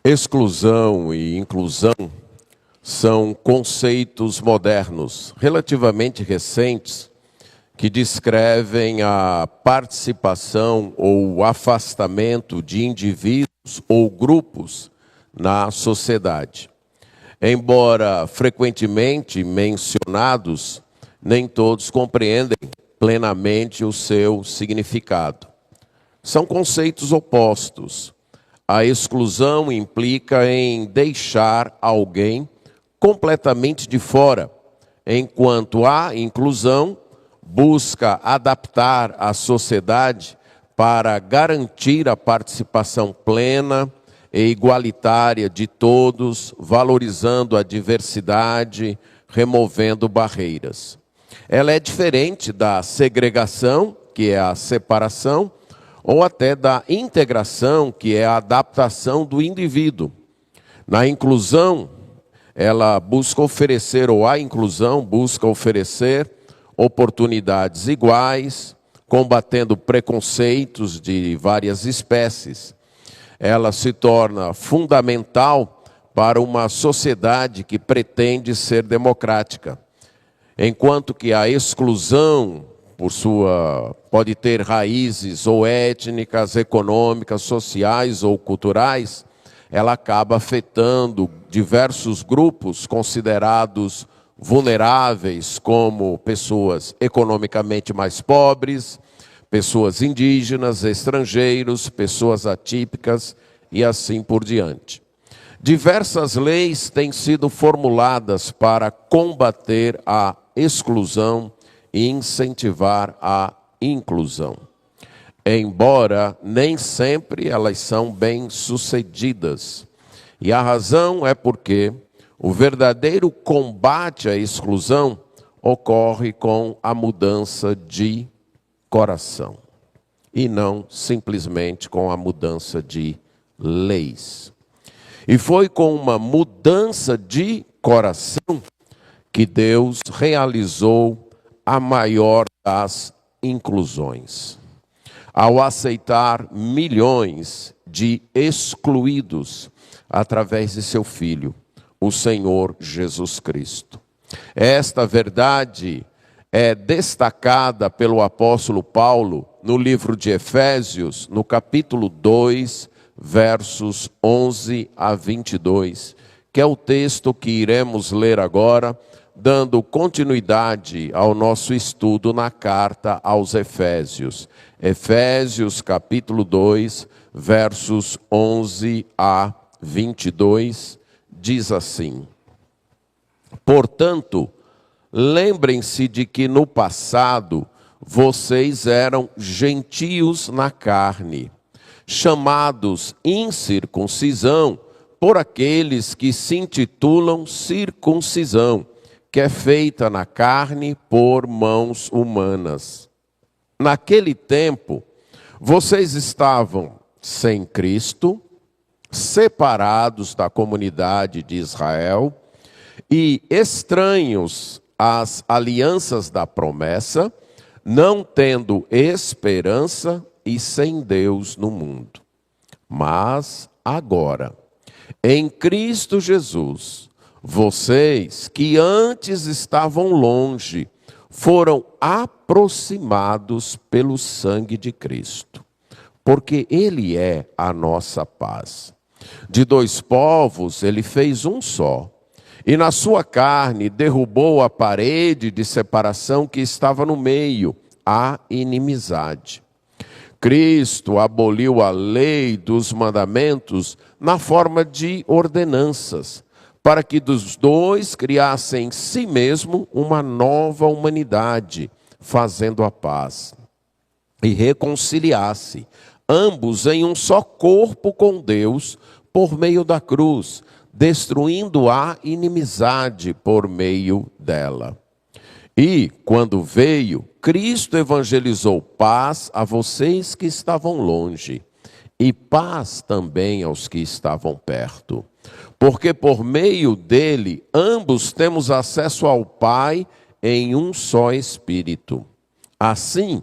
Exclusão e inclusão são conceitos modernos, relativamente recentes, que descrevem a participação ou afastamento de indivíduos ou grupos na sociedade. Embora frequentemente mencionados, nem todos compreendem plenamente o seu significado. São conceitos opostos. A exclusão implica em deixar alguém completamente de fora, enquanto a inclusão busca adaptar a sociedade para garantir a participação plena e igualitária de todos, valorizando a diversidade, removendo barreiras. Ela é diferente da segregação, que é a separação, ou até da integração, que é a adaptação do indivíduo. Na inclusão, ela busca oferecer, ou a inclusão busca oferecer oportunidades iguais, combatendo preconceitos de várias espécies. Ela se torna fundamental para uma sociedade que pretende ser democrática. Enquanto que a exclusão, pode ter raízes ou étnicas, econômicas, sociais ou culturais, ela acaba afetando diversos grupos considerados vulneráveis, como pessoas economicamente mais pobres, pessoas indígenas, estrangeiros, pessoas atípicas e assim por diante. Diversas leis têm sido formuladas para combater a exclusão e incentivar a inclusão. Embora nem sempre elas são bem-sucedidas. E a razão é porque o verdadeiro combate à exclusão ocorre com a mudança de coração e não simplesmente com a mudança de leis. E foi com uma mudança de coração que Deus realizou a maior das inclusões. Ao aceitar milhões de excluídos através de seu Filho, o Senhor Jesus Cristo. Esta verdade é destacada pelo apóstolo Paulo no livro de Efésios, no capítulo 2, versos 11 a 22, que é o texto que iremos ler agora, dando continuidade ao nosso estudo na carta aos Efésios. Efésios, capítulo 2, versos 11 a 22, diz assim: Portanto, lembrem-se de que no passado vocês eram gentios na carne, chamados incircuncisão por aqueles que se intitulam circuncisão, que é feita na carne por mãos humanas. Naquele tempo, vocês estavam sem Cristo, separados da comunidade de Israel e estranhos às alianças da promessa, não tendo esperança e sem Deus no mundo. Mas agora, em Cristo Jesus, vocês que antes estavam longe, foram aproximados pelo sangue de Cristo, porque Ele é a nossa paz. De dois povos Ele fez um só, e na sua carne derrubou a parede de separação que estava no meio, a inimizade. Cristo aboliu a lei dos mandamentos na forma de ordenanças, para que dos dois criassem em si mesmo uma nova humanidade, fazendo a paz, e reconciliasse ambos em um só corpo com Deus, por meio da cruz, destruindo a inimizade por meio dela. E, quando veio, Cristo evangelizou paz a vocês que estavam longe, e paz também aos que estavam perto. Porque por meio dele, ambos temos acesso ao Pai em um só Espírito. Assim,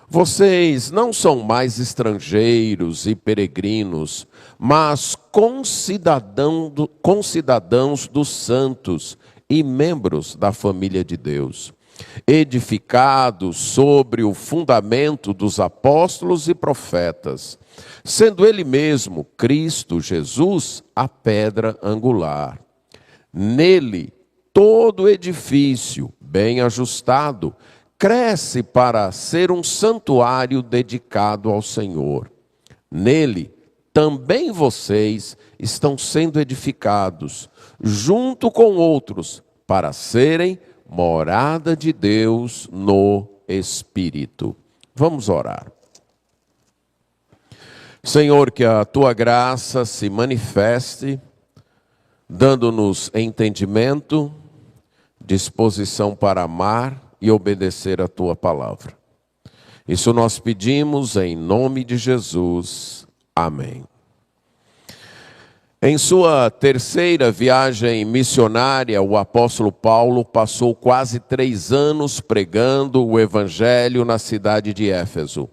Vocês não são mais estrangeiros e peregrinos, mas concidadãos dos santos e membros da família de Deus, edificados sobre o fundamento dos apóstolos e profetas, sendo Ele mesmo, Cristo Jesus, a pedra angular. Nele, todo edifício, bem ajustado, cresce para ser um santuário dedicado ao Senhor. Nele, também vocês estão sendo edificados, junto com outros, para serem morada de Deus no Espírito. Vamos orar. Senhor, que a Tua graça se manifeste, dando-nos entendimento, disposição para amar e obedecer a Tua palavra. Isso nós pedimos em nome de Jesus. Amém. Em sua terceira viagem missionária, o apóstolo Paulo passou quase 3 anos pregando o evangelho na cidade de Éfeso.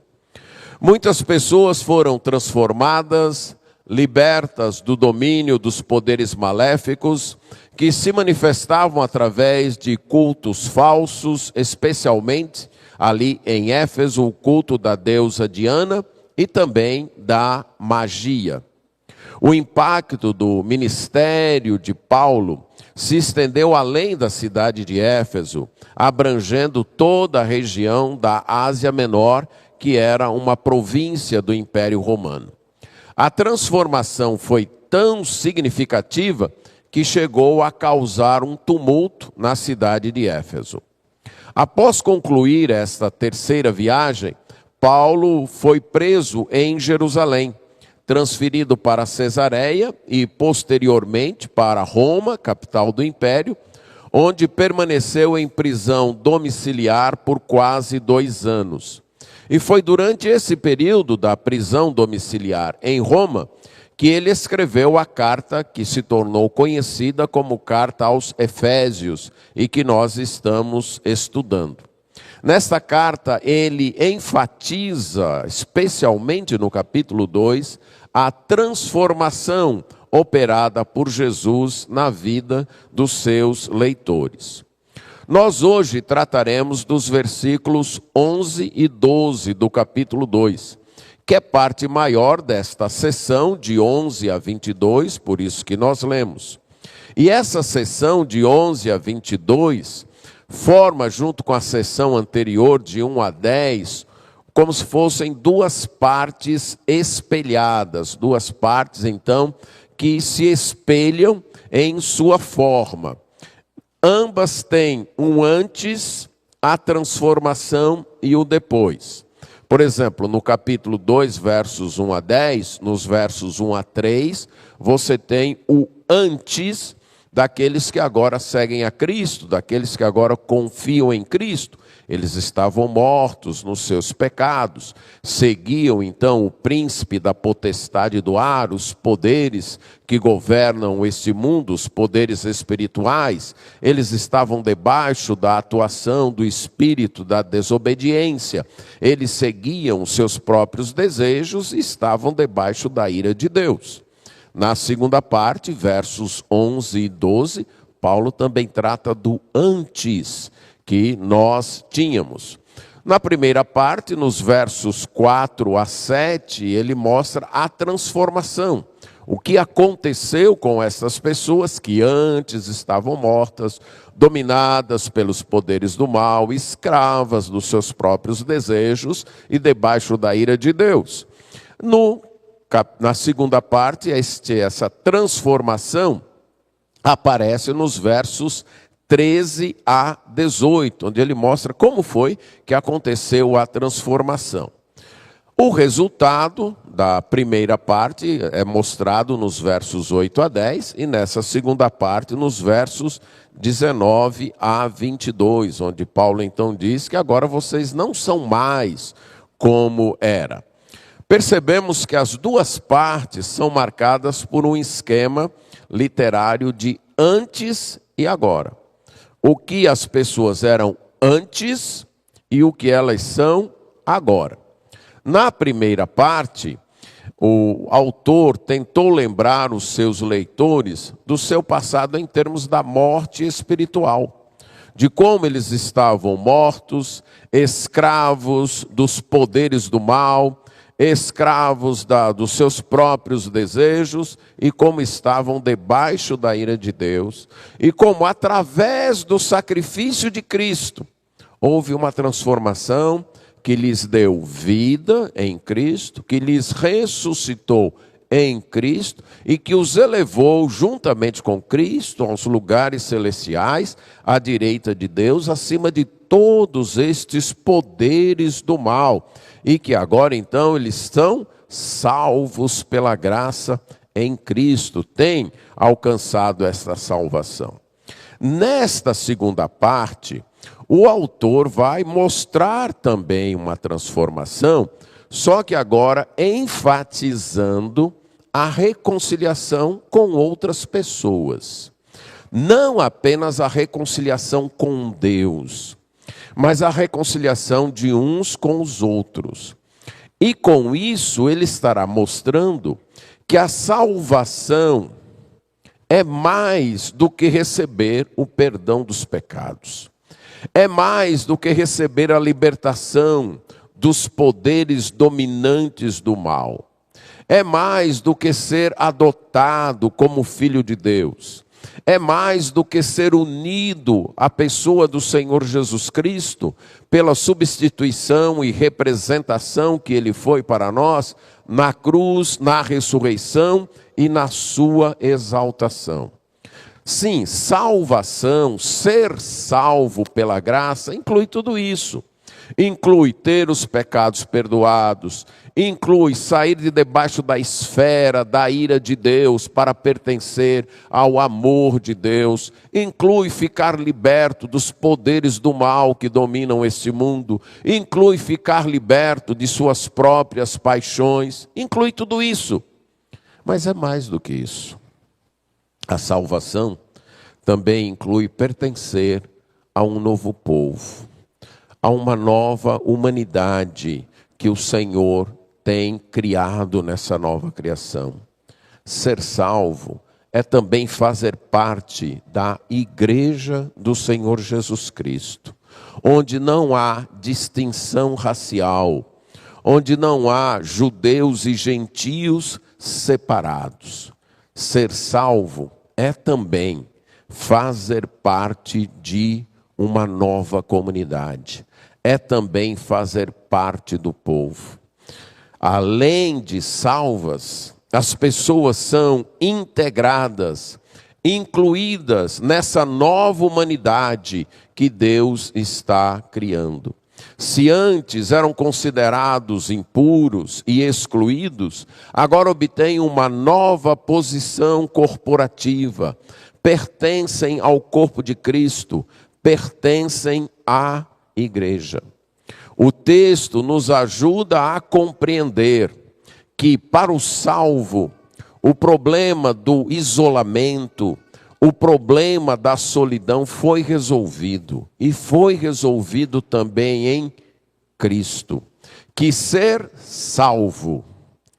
Muitas pessoas foram transformadas, libertas do domínio dos poderes maléficos, que se manifestavam através de cultos falsos, especialmente ali em Éfeso, o culto da deusa Diana e também da magia. O impacto do ministério de Paulo se estendeu além da cidade de Éfeso, abrangendo toda a região da Ásia Menor, que era uma província do Império Romano. A transformação foi tão significativa que chegou a causar um tumulto na cidade de Éfeso. Após concluir esta terceira viagem, Paulo foi preso em Jerusalém, transferido para Cesareia e posteriormente para Roma, capital do Império, onde permaneceu em prisão domiciliar por quase 2 anos. E foi durante esse período da prisão domiciliar em Roma que ele escreveu a carta que se tornou conhecida como Carta aos Efésios e que nós estamos estudando. Nesta carta, ele enfatiza, especialmente no capítulo 2, a transformação operada por Jesus na vida dos seus leitores. Nós hoje trataremos dos versículos 11 e 12 do capítulo 2, que é parte maior desta seção de 11 a 22, por isso que nós lemos. E essa seção de 11 a 22 forma, junto com a seção anterior de 1 a 10, como se fossem 2 partes espelhadas, 2 partes, então, que se espelham em sua forma. Ambas têm um antes, a transformação e o depois. Por exemplo, no capítulo 2, versos 1 a 10, nos versos 1 a 3, você tem o antes daqueles que agora seguem a Cristo, daqueles que agora confiam em Cristo. Eles estavam mortos nos seus pecados, seguiam então o príncipe da potestade do ar, os poderes que governam este mundo, os poderes espirituais. Eles estavam debaixo da atuação do espírito da desobediência. Eles seguiam os seus próprios desejos e estavam debaixo da ira de Deus. Na segunda parte, versos 11 e 12, Paulo também trata do antes que nós tínhamos. Na primeira parte, nos versos 4 a 7, ele mostra a transformação. O que aconteceu com essas pessoas que antes estavam mortas, dominadas pelos poderes do mal, escravas dos seus próprios desejos e debaixo da ira de Deus. Na segunda parte, essa transformação aparece nos versos 13 a 18, onde ele mostra como foi que aconteceu a transformação. O resultado da primeira parte é mostrado nos versos 8 a 10 e nessa segunda parte nos versos 19 a 22, onde Paulo então diz que agora vocês não são mais como era. Percebemos que as 2 partes são marcadas por um esquema literário de antes e agora. O que as pessoas eram antes e o que elas são Agora, na primeira parte, o autor tentou lembrar os seus leitores do seu passado em termos da morte espiritual, de como eles estavam mortos, escravos dos poderes do mal, escravos dos seus próprios desejos, e como estavam debaixo da ira de Deus, e como através do sacrifício de Cristo houve uma transformação que lhes deu vida em Cristo, que lhes ressuscitou em Cristo e que os elevou juntamente com Cristo aos lugares celestiais, à direita de Deus, acima de todos estes poderes do mal, e que agora então eles estão salvos pela graça em Cristo, têm alcançado esta salvação. Nesta segunda parte, o autor vai mostrar também uma transformação, só que agora enfatizando a reconciliação com outras pessoas. Não apenas a reconciliação com Deus, mas a reconciliação de uns com os outros. E com isso ele estará mostrando que a salvação é mais do que receber o perdão dos pecados. É mais do que receber a libertação dos poderes dominantes do mal. É mais do que ser adotado como filho de Deus. É mais do que ser unido à pessoa do Senhor Jesus Cristo pela substituição e representação que Ele foi para nós na cruz, na ressurreição e na sua exaltação. Sim, salvação, ser salvo pela graça, inclui tudo isso. Inclui ter os pecados perdoados, inclui sair de debaixo da esfera da ira de Deus para pertencer ao amor de Deus, inclui ficar liberto dos poderes do mal que dominam este mundo, inclui ficar liberto de suas próprias paixões, inclui tudo isso. Mas é mais do que isso. A salvação também inclui pertencer a um novo povo, a uma nova humanidade que o Senhor tem criado nessa nova criação. Ser salvo é também fazer parte da igreja do Senhor Jesus Cristo, onde não há distinção racial, onde não há judeus e gentios separados. Ser salvo é também fazer parte de uma nova comunidade. É também fazer parte do povo. Além de salvas, as pessoas são integradas, incluídas nessa nova humanidade que Deus está criando. Se antes eram considerados impuros e excluídos, agora obtêm uma nova posição corporativa, pertencem ao corpo de Cristo, pertencem à igreja. O texto nos ajuda a compreender que para o salvo, o problema do isolamento, o problema da solidão foi resolvido. E foi resolvido também em Cristo. Que ser salvo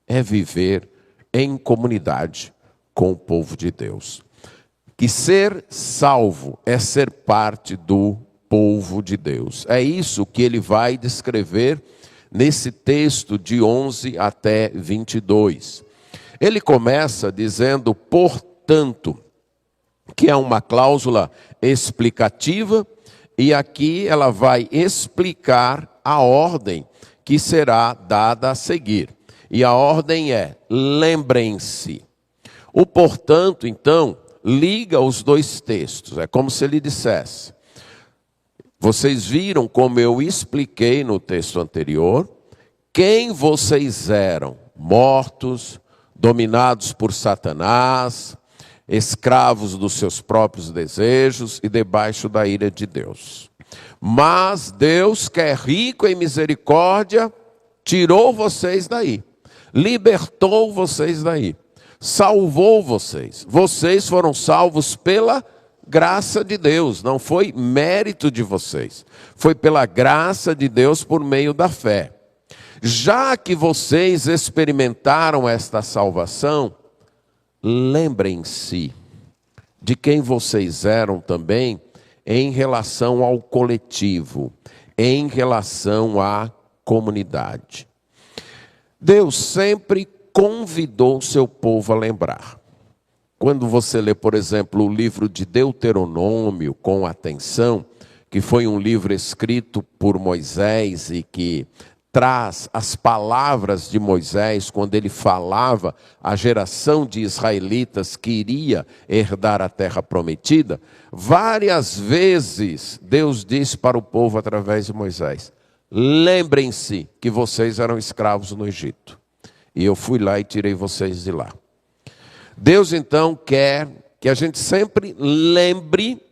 é viver em comunidade com o povo de Deus. Que ser salvo é ser parte do povo de Deus. É isso que ele vai descrever nesse texto de 11 até 22. Ele começa dizendo, portanto, que é uma cláusula explicativa, e aqui ela vai explicar a ordem que será dada a seguir. E a ordem é, lembrem-se. O portanto, então, liga os dois textos. É como se ele dissesse, vocês viram como eu expliquei no texto anterior, quem vocês eram, mortos, dominados por Satanás, escravos dos seus próprios desejos e debaixo da ira de Deus. Mas Deus, que é rico em misericórdia, tirou vocês daí, libertou vocês daí, salvou vocês. Vocês foram salvos pela graça de Deus, não foi mérito de vocês. Foi pela graça de Deus por meio da fé. Já que vocês experimentaram esta salvação, lembrem-se de quem vocês eram também em relação ao coletivo, em relação à comunidade. Deus sempre convidou o seu povo a lembrar. Quando você lê, por exemplo, o livro de Deuteronômio com atenção, que foi um livro escrito por Moisés e que traz as palavras de Moisés quando ele falava à geração de israelitas que iria herdar a terra prometida, várias vezes Deus disse para o povo através de Moisés: lembrem-se que vocês eram escravos no Egito, e eu fui lá e tirei vocês de lá. Deus então quer que a gente sempre lembre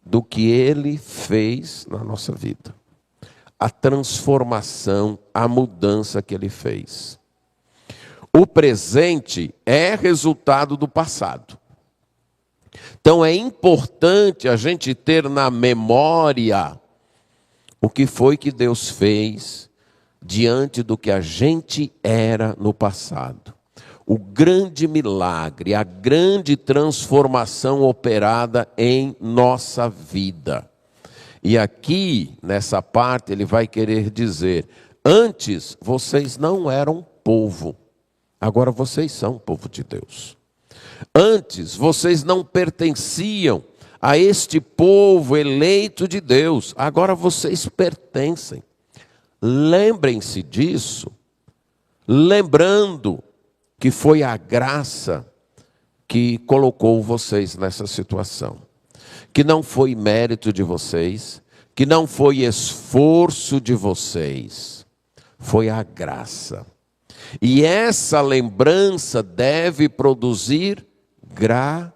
do que Ele fez na nossa vida. A transformação, a mudança que Ele fez. O presente é resultado do passado. Então é importante a gente ter na memória o que foi que Deus fez diante do que a gente era no passado. O grande milagre, a grande transformação operada em nossa vida. E aqui, nessa parte, ele vai querer dizer: antes vocês não eram povo, agora vocês são povo de Deus. Antes vocês não pertenciam a este povo eleito de Deus, agora vocês pertencem. Lembrem-se disso, lembrando que foi a graça que colocou vocês nessa situação. Que não foi mérito de vocês, que não foi esforço de vocês, foi a graça. E essa lembrança deve produzir gratidão.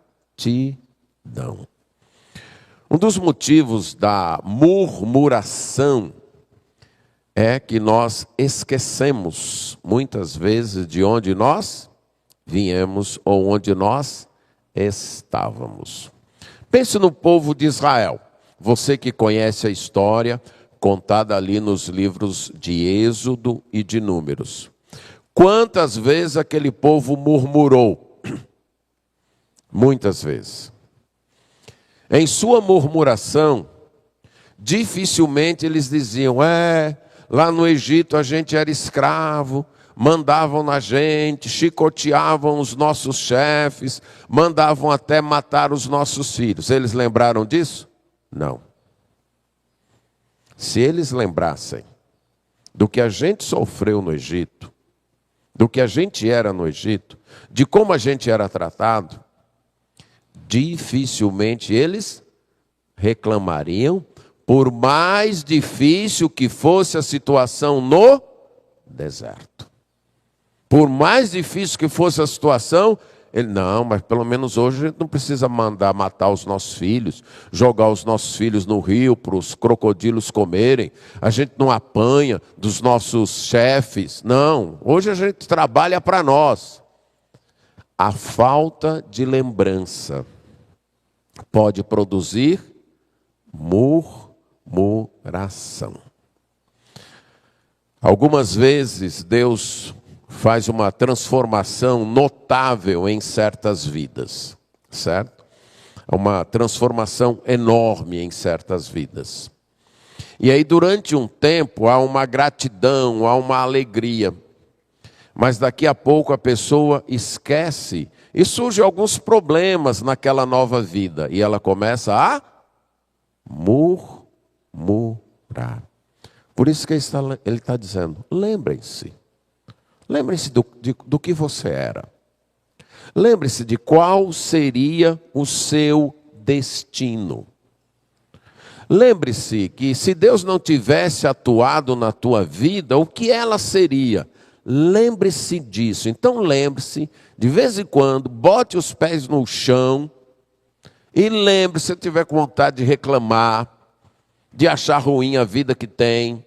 Um dos motivos da murmuração é que nós esquecemos, muitas vezes, de onde nós viemos ou onde nós estávamos. Pense no povo de Israel. Você que conhece a história contada ali nos livros de Êxodo e de Números. Quantas vezes aquele povo murmurou? Muitas vezes. Em sua murmuração, dificilmente eles diziam: lá no Egito a gente era escravo, mandavam na gente, chicoteavam os nossos chefes, mandavam até matar os nossos filhos. Eles lembraram disso? Não. Se eles lembrassem do que a gente sofreu no Egito, do que a gente era no Egito, de como a gente era tratado, dificilmente eles reclamariam, por mais difícil que fosse a situação no deserto. Por mais difícil que fosse a situação, ele: não, mas pelo menos hoje a gente não precisa mandar matar os nossos filhos, jogar os nossos filhos no rio para os crocodilos comerem, a gente não apanha dos nossos chefes, não, hoje a gente trabalha para nós. A falta de lembrança pode produzir murmuração. Algumas vezes Deus faz uma transformação notável em certas vidas, certo? Uma transformação enorme em certas vidas. E aí durante um tempo há uma gratidão, há uma alegria. Mas daqui a pouco a pessoa esquece e surgem alguns problemas naquela nova vida. E ela começa a murmurar. Por isso que ele está dizendo: lembrem-se. Lembrem-se do que você era. Lembre-se de qual seria o seu destino. Lembre-se que se Deus não tivesse atuado na tua vida, o que ela seria? Lembre-se disso. Então lembre-se, de vez em quando, bote os pés no chão e lembre-se, se tiver com vontade de reclamar, de achar ruim a vida que tem,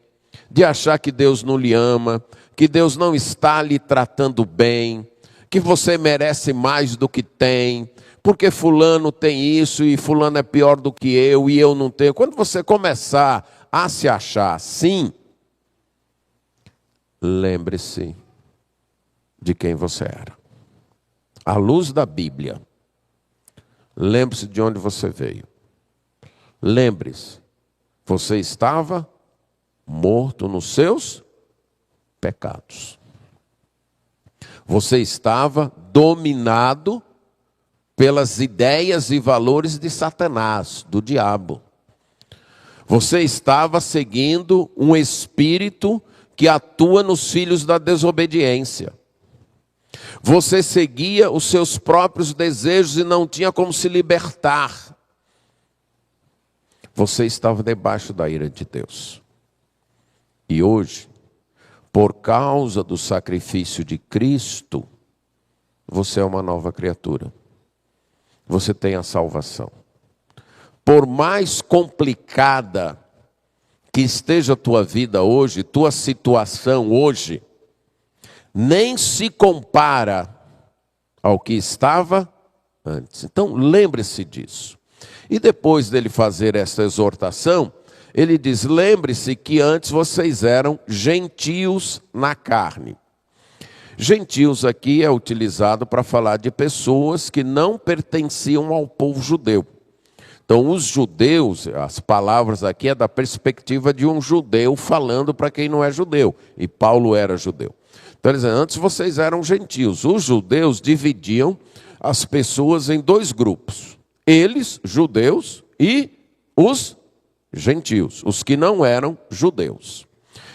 de achar que Deus não lhe ama, que Deus não está lhe tratando bem, que você merece mais do que tem, porque fulano tem isso e fulano é pior do que eu e eu não tenho. Quando você começar a se achar assim, lembre-se de quem você era. À luz da Bíblia, lembre-se de onde você veio. Lembre-se, você estava morto nos seus pecados. Você estava dominado pelas ideias e valores de Satanás, do diabo. Você estava seguindo um espírito que atua nos filhos da desobediência. Você seguia os seus próprios desejos e não tinha como se libertar. Você estava debaixo da ira de Deus. E hoje, por causa do sacrifício de Cristo, você é uma nova criatura. Você tem a salvação. Por mais complicada que esteja a tua vida hoje, tua situação hoje, nem se compara ao que estava antes. Então, lembre-se disso. E depois dele fazer essa exortação, ele diz, lembre-se que antes vocês eram gentios na carne. Gentios aqui é utilizado para falar de pessoas que não pertenciam ao povo judeu. Então, os judeus, as palavras aqui é da perspectiva de um judeu falando para quem não é judeu. E Paulo era judeu. Então, ele diz, antes vocês eram gentios. Os judeus dividiam as pessoas em dois grupos. Eles, judeus, e os gentios, os que não eram judeus.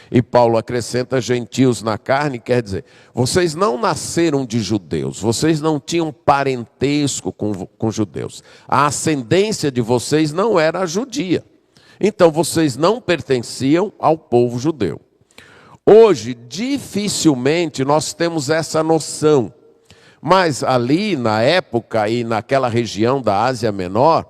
E Paulo acrescenta gentios na carne, quer dizer, vocês não nasceram de judeus, vocês não tinham parentesco com judeus. A ascendência de vocês não era judia. Então vocês não pertenciam ao povo judeu. Hoje, dificilmente nós temos essa noção. Mas ali, na época e naquela região da Ásia Menor,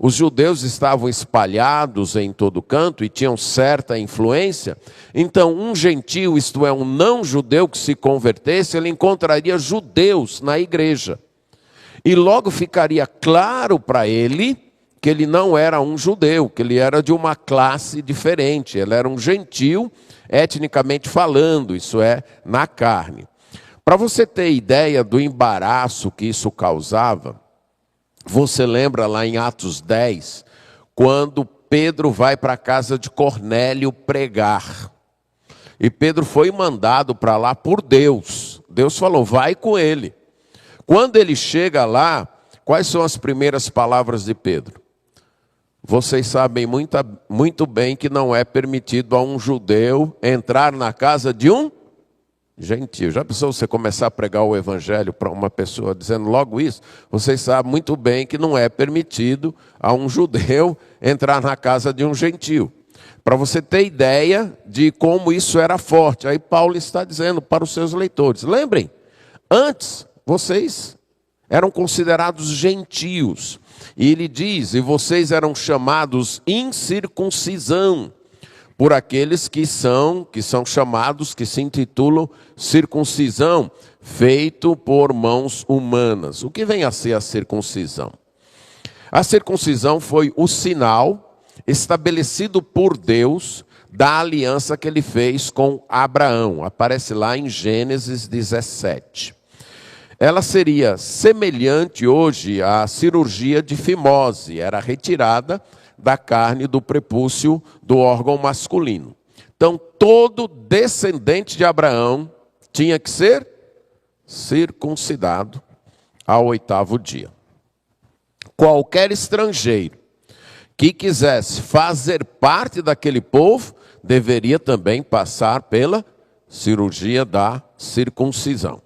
os judeus estavam espalhados em todo canto e tinham certa influência. Então, um gentio, isto é, um não-judeu que se convertesse, ele encontraria judeus na igreja. E logo ficaria claro para ele que ele não era um judeu, que ele era de uma classe diferente. Ele era um gentio, etnicamente falando, isso é, na carne. Para você ter ideia do embaraço que isso causava, você lembra lá em Atos 10, quando Pedro vai para a casa de Cornélio pregar. E Pedro foi mandado para lá por Deus. Deus falou, vai com ele. Quando ele chega lá, quais são as primeiras palavras de Pedro? Vocês sabem muito bem que não é permitido a um judeu entrar na casa de um gentio. Já pensou você começar a pregar o evangelho para uma pessoa dizendo logo isso? Vocês sabem muito bem que não é permitido a um judeu entrar na casa de um gentio. Para você ter ideia de como isso era forte. Aí Paulo está dizendo para os seus leitores, lembrem, antes vocês eram considerados gentios. E ele diz, e vocês eram chamados incircuncisão, por aqueles que são chamados, que se intitulam circuncisão, feito por mãos humanas. O que vem a ser a circuncisão? A circuncisão foi o sinal estabelecido por Deus da aliança que ele fez com Abraão. Aparece lá em Gênesis 17. Ela seria semelhante hoje à cirurgia de fimose, era retirada da carne do prepúcio do órgão masculino. Então, todo descendente de Abraão tinha que ser circuncidado ao 8º dia. Qualquer estrangeiro que quisesse fazer parte daquele povo, deveria também passar pela cirurgia da circuncisão.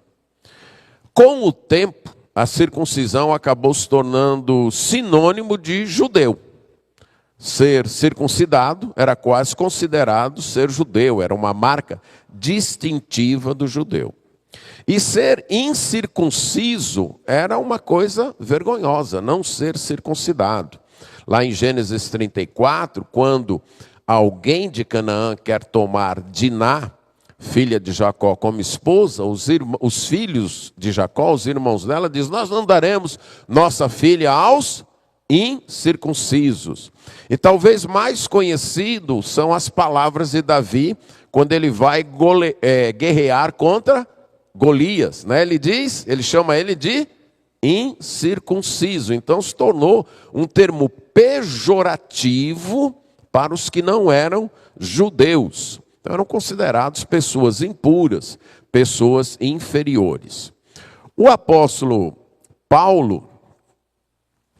Com o tempo, a circuncisão acabou se tornando sinônimo de judeu. Ser circuncidado era quase considerado ser judeu, era uma marca distintiva do judeu. E ser incircunciso era uma coisa vergonhosa, não ser circuncidado. Lá em Gênesis 34, quando alguém de Canaã quer tomar Diná, filha de Jacó, como esposa, os filhos de Jacó, os irmãos dela, dizem, nós não daremos nossa filha aos incircuncisos. E talvez mais conhecido são as palavras de Davi, quando ele vai guerrear contra Golias, né? Ele chama ele de incircunciso. Então se tornou um termo pejorativo para os que não eram judeus. Então eram considerados pessoas impuras, pessoas inferiores. O apóstolo Paulo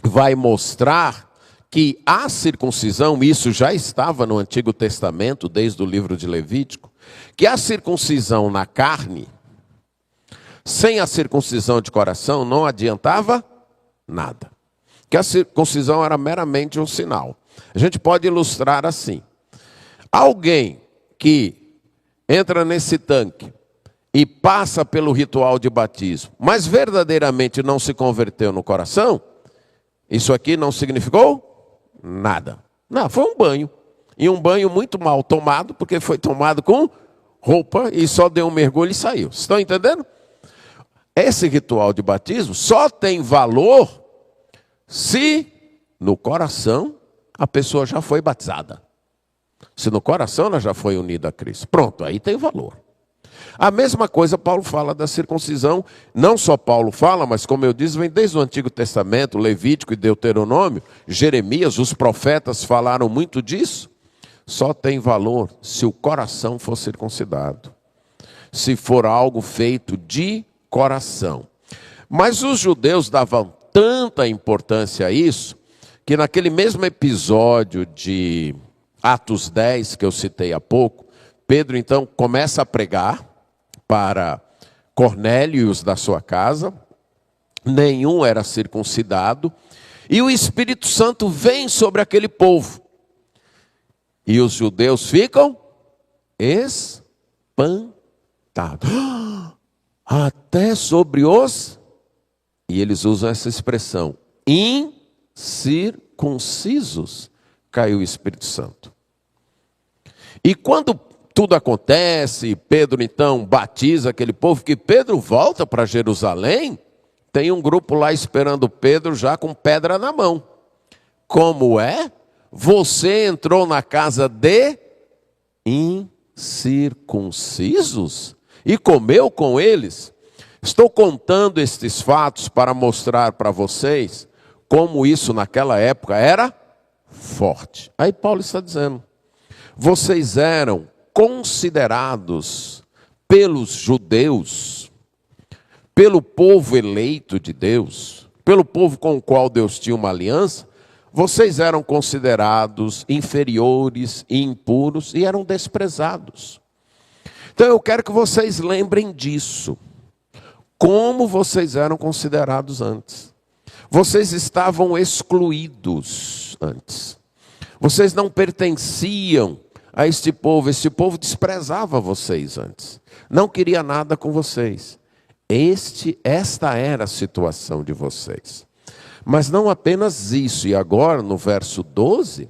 vai mostrar que a circuncisão, isso já estava no Antigo Testamento, desde o livro de Levítico, que a circuncisão na carne, sem a circuncisão de coração, não adiantava nada. Que a circuncisão era meramente um sinal. A gente pode ilustrar assim. Alguém que entra nesse tanque e passa pelo ritual de batismo, mas verdadeiramente não se converteu no coração, isso aqui não significou nada. Não, foi um banho. E um banho muito mal tomado, porque foi tomado com roupa e só deu um mergulho e saiu. Vocês estão entendendo? Esse ritual de batismo só tem valor se no coração a pessoa já foi batizada. Se no coração ela já foi unida a Cristo. Pronto, aí tem valor. A mesma coisa Paulo fala da circuncisão. Não só Paulo fala, mas como eu disse, vem desde o Antigo Testamento, Levítico e Deuteronômio, Jeremias, os profetas falaram muito disso. Só tem valor se o coração for circuncidado. Se for algo feito de coração. Mas os judeus davam tanta importância a isso, que naquele mesmo episódio de Atos 10, que eu citei há pouco, Pedro então começa a pregar para Cornélio e os da sua casa, nenhum era circuncidado, e o Espírito Santo vem sobre aquele povo, e os judeus ficam espantados, até sobre os, e eles usam essa expressão, incircuncisos, caiu o Espírito Santo. E quando tudo acontece, Pedro então batiza aquele povo, que Pedro volta para Jerusalém, tem um grupo lá esperando Pedro já com pedra na mão. Como é? Você entrou na casa de incircuncisos e comeu com eles? Estou contando estes fatos para mostrar para vocês como isso naquela época era forte. Aí Paulo está dizendo, vocês eram considerados pelos judeus, pelo povo eleito de Deus, pelo povo com o qual Deus tinha uma aliança, vocês eram considerados inferiores e impuros e eram desprezados. Então eu quero que vocês lembrem disso. Como vocês eram considerados antes. Vocês estavam excluídos antes. Vocês não pertenciam a este povo desprezava vocês antes, não queria nada com vocês. Esta era a situação de vocês. Mas não apenas isso, e agora no verso 12,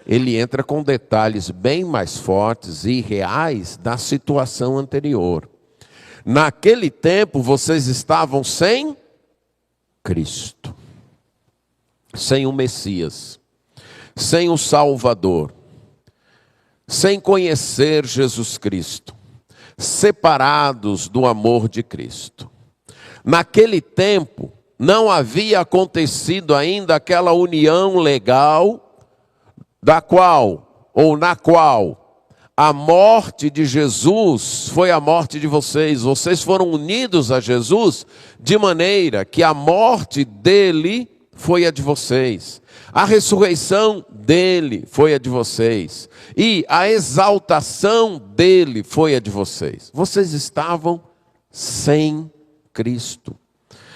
ele entra com detalhes bem mais fortes e reais da situação anterior. Naquele tempo vocês estavam sem Cristo, sem o Messias, sem o Salvador, sem conhecer Jesus Cristo, separados do amor de Cristo. Naquele tempo, não havia acontecido ainda aquela união legal, na qual a morte de Jesus foi a morte de vocês. Vocês foram unidos a Jesus, de maneira que a morte dele foi a de vocês. A ressurreição dele foi a de vocês. E a exaltação dele foi a de vocês. Vocês estavam sem Cristo.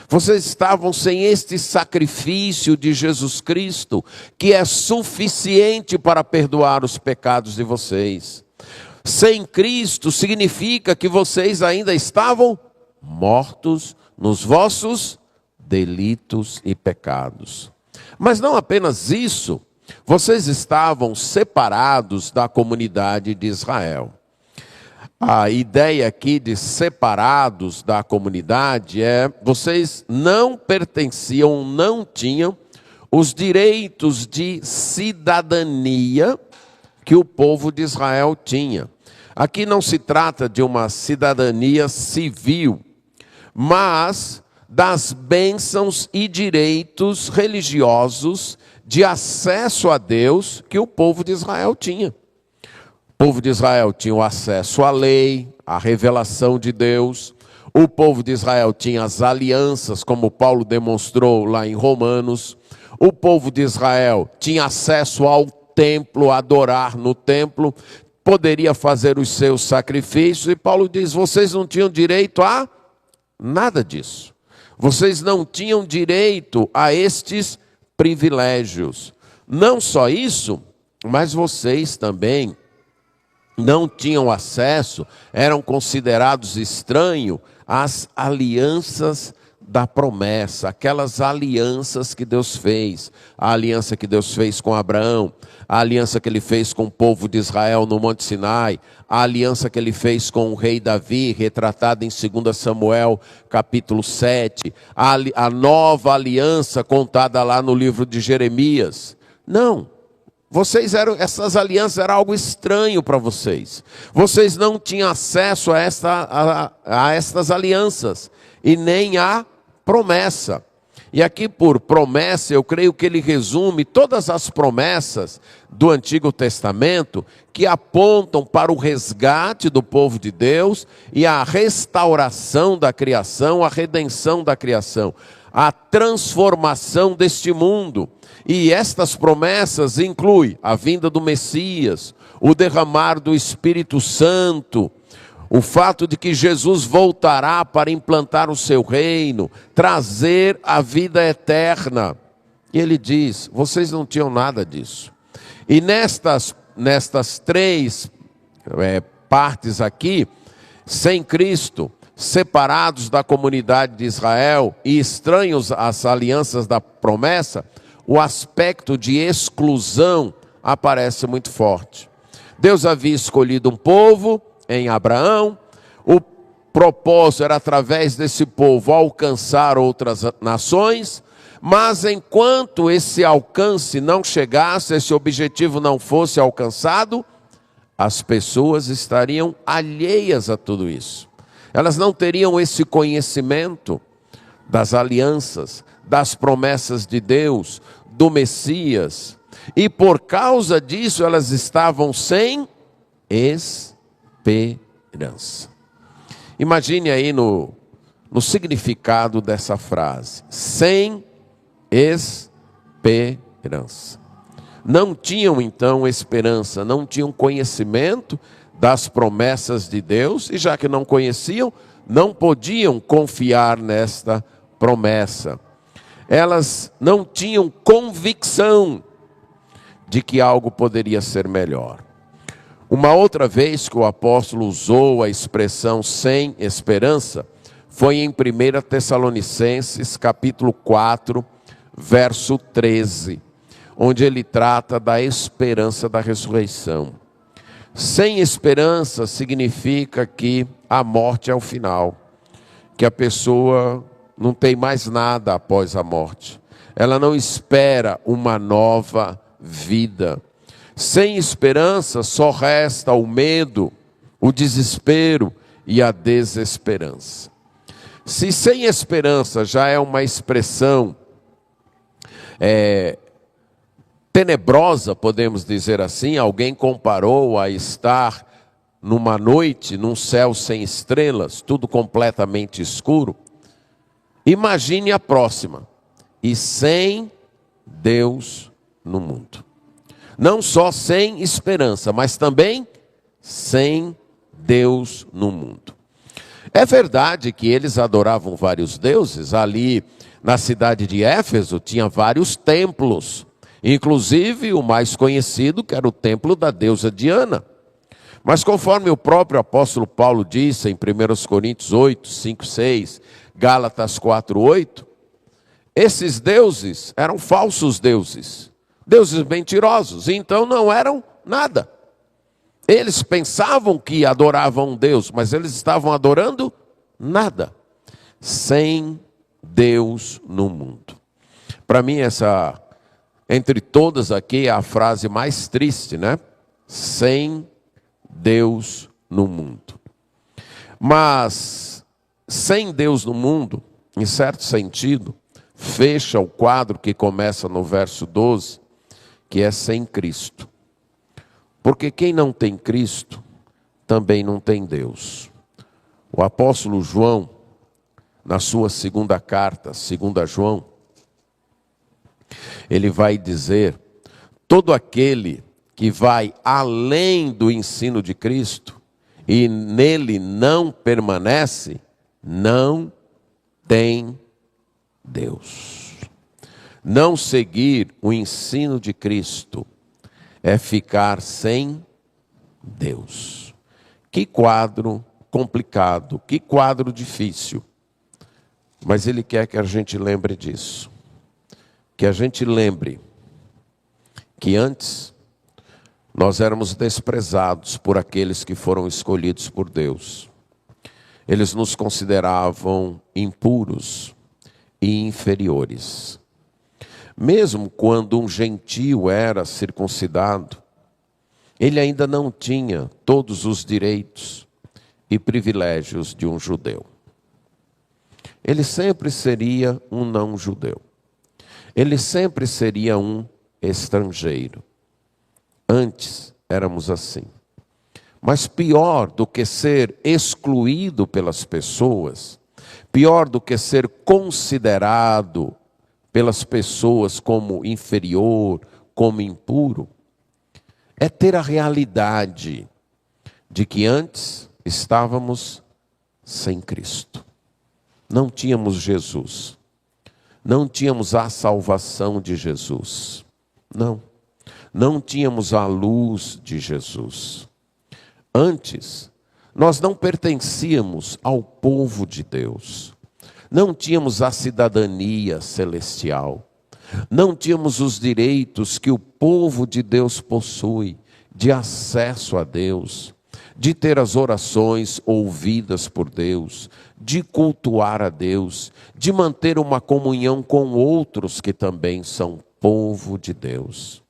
Vocês estavam sem este sacrifício de Jesus Cristo, que é suficiente para perdoar os pecados de vocês. Sem Cristo significa que vocês ainda estavam mortos nos vossos delitos e pecados. Mas não apenas isso, vocês estavam separados da comunidade de Israel. A ideia aqui de separados da comunidade é, vocês não pertenciam, não tinham os direitos de cidadania que o povo de Israel tinha. Aqui não se trata de uma cidadania civil, mas das bênçãos e direitos religiosos de acesso a Deus que o povo de Israel tinha. O povo de Israel tinha o acesso à lei, à revelação de Deus. O povo de Israel tinha as alianças, como Paulo demonstrou lá em Romanos. O povo de Israel tinha acesso ao templo, adorar no templo, poderia fazer os seus sacrifícios. E Paulo diz, vocês não tinham direito a nada disso. Vocês não tinham direito a estes privilégios. Não só isso, mas vocês também não tinham acesso, eram considerados estranhos às alianças da promessa, aquelas alianças que Deus fez, a aliança que Deus fez com Abraão, a aliança que ele fez com o povo de Israel no Monte Sinai, a aliança que ele fez com o rei Davi, retratada em 2 Samuel capítulo 7, a nova aliança contada lá no livro de Jeremias. Não, essas alianças eram algo estranho para vocês. Vocês não tinham acesso a estas alianças e nem a promessa. E aqui por promessa, eu creio que ele resume todas as promessas do Antigo Testamento que apontam para o resgate do povo de Deus e a restauração da criação, a redenção da criação, a transformação deste mundo. E estas promessas incluem a vinda do Messias, o derramar do Espírito Santo, o fato de que Jesus voltará para implantar o seu reino, trazer a vida eterna. E ele diz, vocês não tinham nada disso. E nestas três partes aqui, sem Cristo, separados da comunidade de Israel e estranhos às alianças da promessa, o aspecto de exclusão aparece muito forte. Deus havia escolhido um povo em Abraão, o propósito era através desse povo alcançar outras nações, mas enquanto esse alcance não chegasse, esse objetivo não fosse alcançado, as pessoas estariam alheias a tudo isso. Elas não teriam esse conhecimento das alianças, das promessas de Deus, do Messias, e por causa disso elas estavam sem esperança. Imagine aí no significado dessa frase, sem esperança. Não tinham então esperança, não tinham conhecimento das promessas de Deus, e já que não conheciam, não podiam confiar nesta promessa. Elas não tinham convicção de que algo poderia ser melhor. Uma outra vez que o apóstolo usou a expressão sem esperança, foi em 1 Tessalonicenses capítulo 4, verso 13, onde ele trata da esperança da ressurreição. Sem esperança significa que a morte é o final, que a pessoa não tem mais nada após a morte. Ela não espera uma nova vida. Sem esperança só resta o medo, o desespero e a desesperança. Se sem esperança já é uma expressão tenebrosa, podemos dizer assim, alguém comparou a estar numa noite, num céu sem estrelas, tudo completamente escuro. Imagine a próxima, e sem Deus no mundo. Não só sem esperança, mas também sem Deus no mundo. É verdade que eles adoravam vários deuses. Ali na cidade de Éfeso tinha vários templos, inclusive o mais conhecido, que era o templo da deusa Diana. Mas conforme o próprio apóstolo Paulo disse em 1 Coríntios 8, 5, 6, Gálatas 4, 8, esses deuses eram falsos deuses, deuses mentirosos, então não eram nada. Eles pensavam que adoravam um Deus, mas eles estavam adorando nada, sem Deus no mundo. Para mim essa, entre todas aqui, é a frase mais triste, né? Sem Deus no mundo. Mas, sem Deus no mundo, em certo sentido, fecha o quadro que começa no verso 12, que é sem Cristo. Porque quem não tem Cristo, também não tem Deus. O apóstolo João, na sua segunda carta, 2 João, ele vai dizer: todo aquele que vai além do ensino de Cristo e nele não permanece, não tem Deus. Não seguir o ensino de Cristo é ficar sem Deus. Que quadro complicado, que quadro difícil. Mas ele quer que a gente lembre disso. Que a gente lembre que antes nós éramos desprezados por aqueles que foram escolhidos por Deus. Eles nos consideravam impuros e inferiores. Mesmo quando um gentio era circuncidado, ele ainda não tinha todos os direitos e privilégios de um judeu. Ele sempre seria um não-judeu. Ele sempre seria um estrangeiro. Antes éramos assim. Mas pior do que ser excluído pelas pessoas, pior do que ser considerado pelas pessoas como inferior, como impuro, é ter a realidade de que antes estávamos sem Cristo. Não tínhamos Jesus. Não tínhamos a salvação de Jesus. Não tínhamos a luz de Jesus. Antes, nós não pertencíamos ao povo de Deus. Não tínhamos a cidadania celestial. Não tínhamos os direitos que o povo de Deus possui, de acesso a Deus, de ter as orações ouvidas por Deus, de cultuar a Deus, de manter uma comunhão com outros que também são povo de Deus.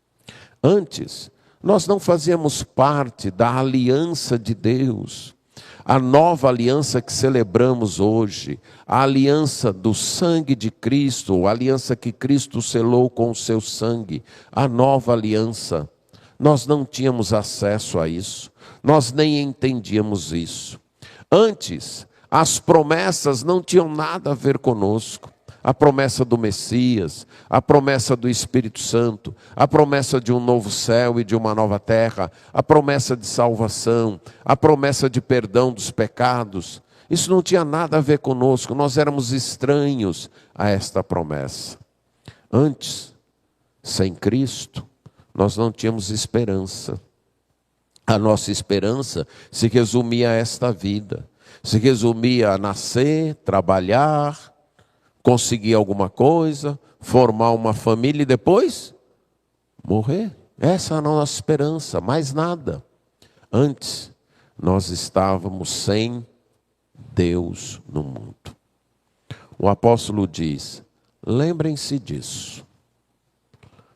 Antes, nós não fazíamos parte da aliança de Deus. A nova aliança que celebramos hoje, a aliança do sangue de Cristo, a aliança que Cristo selou com o seu sangue, a nova aliança, nós não tínhamos acesso a isso, nós nem entendíamos isso. Antes, as promessas não tinham nada a ver conosco. A promessa do Messias, a promessa do Espírito Santo, a promessa de um novo céu e de uma nova terra, a promessa de salvação, a promessa de perdão dos pecados. Isso não tinha nada a ver conosco, nós éramos estranhos a esta promessa. Antes, sem Cristo, nós não tínhamos esperança. A nossa esperança se resumia a esta vida, se resumia a nascer, trabalhar, conseguir alguma coisa, formar uma família e depois morrer. Essa é a nossa esperança, mais nada. Antes, nós estávamos sem Deus no mundo. O apóstolo diz: lembrem-se disso.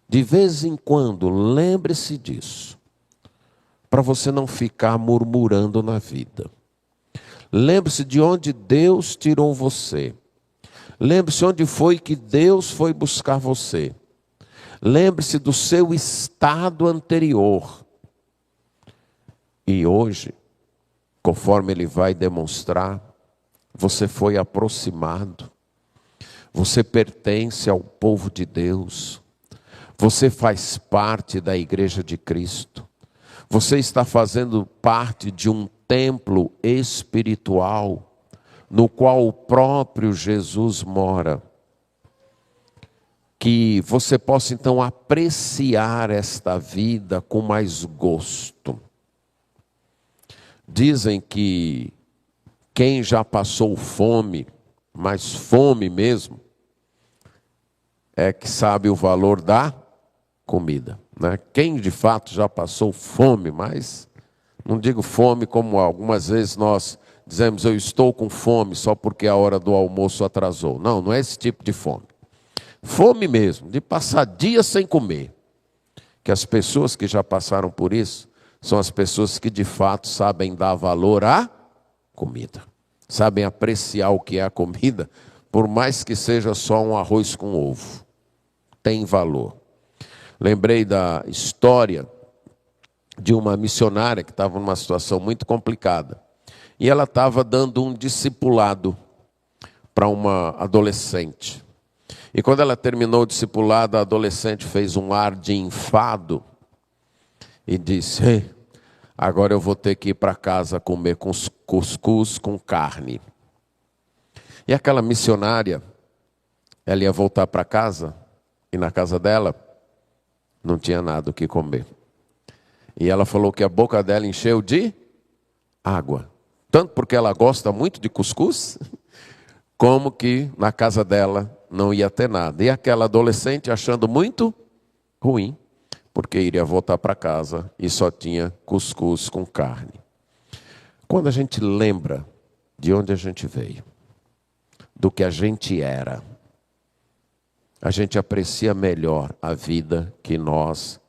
De vez em quando, lembre-se disso. Para você não ficar murmurando na vida. Lembre-se de onde Deus tirou você. Lembre-se onde foi que Deus foi buscar você. Lembre-se do seu estado anterior. E hoje, conforme ele vai demonstrar, você foi aproximado. Você pertence ao povo de Deus. Você faz parte da igreja de Cristo. Você está fazendo parte de um templo espiritual, no qual o próprio Jesus mora. Que você possa então apreciar esta vida com mais gosto. Dizem que quem já passou fome, mas fome mesmo, é que sabe o valor da comida, né? Quem de fato já passou fome, mas não digo fome como algumas vezes nós dizemos, eu estou com fome só porque a hora do almoço atrasou. Não, não é esse tipo de fome. Fome mesmo, de passar dias sem comer. Que as pessoas que já passaram por isso são as pessoas que de fato sabem dar valor à comida. Sabem apreciar o que é a comida, por mais que seja só um arroz com ovo. Tem valor. Lembrei da história de uma missionária que estava numa situação muito complicada. E ela estava dando um discipulado para uma adolescente. E quando ela terminou o discipulado, a adolescente fez um ar de enfado e disse: "Ei, agora eu vou ter que ir para casa comer cuscuz com carne." E aquela missionária, ela ia voltar para casa, e na casa dela não tinha nada o que comer. E ela falou que a boca dela encheu de água. Tanto porque ela gosta muito de cuscuz, como que na casa dela não ia ter nada. E aquela adolescente achando muito ruim, porque iria voltar para casa e só tinha cuscuz com carne. Quando a gente lembra de onde a gente veio, do que a gente era, a gente aprecia melhor a vida que nós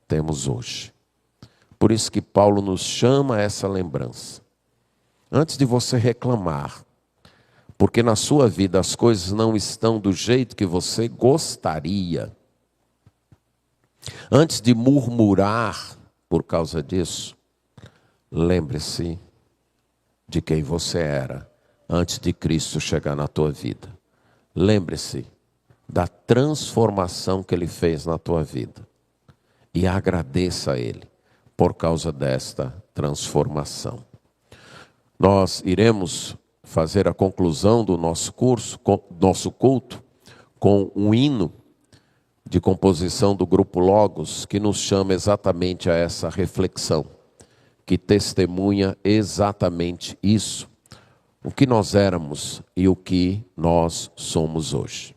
temos hoje. Por isso que Paulo nos chama a essa lembrança. Antes de você reclamar, porque na sua vida as coisas não estão do jeito que você gostaria. Antes de murmurar por causa disso, lembre-se de quem você era antes de Cristo chegar na tua vida. Lembre-se da transformação que Ele fez na tua vida. E agradeça a Ele por causa desta transformação. Nós iremos fazer a conclusão do nosso culto, com um hino de composição do Grupo Logos, que nos chama exatamente a essa reflexão, que testemunha exatamente isso, o que nós éramos e o que nós somos hoje.